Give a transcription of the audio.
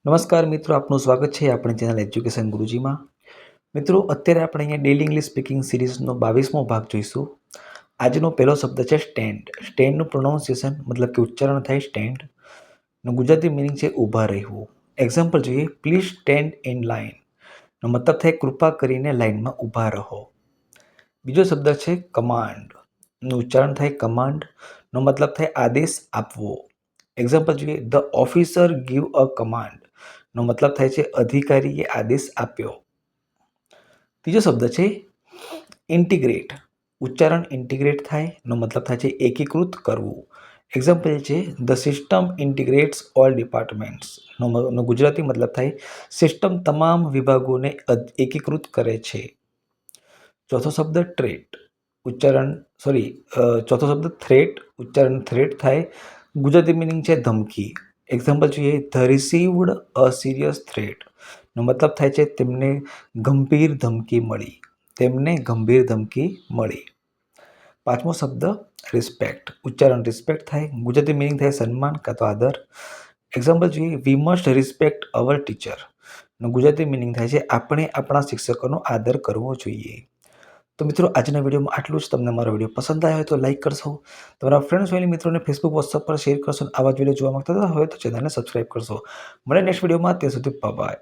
નમસ્કાર મિત્રો, આપનું સ્વાગત છે આપણી ચેનલ એજ્યુકેશન ગુરુજીમાં. મિત્રો, અત્યારે આપણે અહીંયા ડેલી ઇંગ્લિશ સ્પીકિંગ સિરીઝનો 22મો ભાગ જોઈશું. આજનો પહેલો શબ્દ છે સ્ટેન્ડ. સ્ટેન્ડનું પ્રોનાઉન્સિએશન મતલબ કે ઉચ્ચારણ થાય સ્ટેન્ડ. ગુજરાતી મિનિંગ છે ઊભા રહેવું. એક્ઝામ્પલ જોઈએ, પ્લીઝ સ્ટેન્ડ ઇન લાઇન. નો મતલબ થાય કૃપા કરીને લાઇનમાં ઊભા રહો. બીજો શબ્દ છે કમાન્ડ. નું ઉચ્ચારણ થાય કમાન્ડ. નો મતલબ થાય આદેશ આપવો. એક્ઝામ્પલ જોઈએ, the officer give a command. નો મતલબ થાય છે અધિકારીએ આદેશ આપ્યો. ત્રીજો શબ્દ છે ઇન્ટિગ્રેટ. ઉચ્ચારણ ઇન્ટિગ્રેટ થાય. નો મતલબ થાય છે એકીકૃત કરવું. એક્ઝામ્પલ છે ધ સિસ્ટમ ઇન્ટિગ્રેટ્સ ઓલ ડિપાર્ટમેન્ટ્સ. નો ગુજરાતી મતલબ થાય સિસ્ટમ તમામ વિભાગોને એકીકૃત કરે છે. ચોથો શબ્દ ટ્રેટ. ચોથો શબ્દ થ્રેટ. ઉચ્ચારણ થ્રેટ થાય. ગુજરાતી મિનિંગ છે ધમકી. એક્ઝામ્પલ જોઈએ, the received a serious threat. નો મતલબ થાય છે તેમને ગંભીર ધમકી મળી. પાંચમો શબ્દ રિસ્પેક્ટ. ઉચ્ચારણ રિસ્પેક્ટ થાય. ગુજરાતી મિનિંગ થાય સન્માન કાં તો આદર. એક્ઝામ્પલ જોઈએ, we must respect our teacher. નો ગુજરાતી મિનિંગ થાય છે આપણે આપણા શિક્ષકોનો આદર કરવો જોઈએ. તો મિત્રો, આજના વિડીયોમાં આટલું જ. તમને મારો વિડીયો પસંદ આવ્યો હોય તો લાઇક કરશો, તમારા ફ્રેન્ડ્સ ફેમિલી મિત્રોને ફેસબુક વોટ્સઅપ પર શેર કરશો. આવા જ વિડીયો જોવા માંગતા હોય તો ચેનલને સબસ્ક્રાઇબ કરશો. મળે નેક્સ્ટ વિડીયોમાં. ત્યાં સુધી બાય.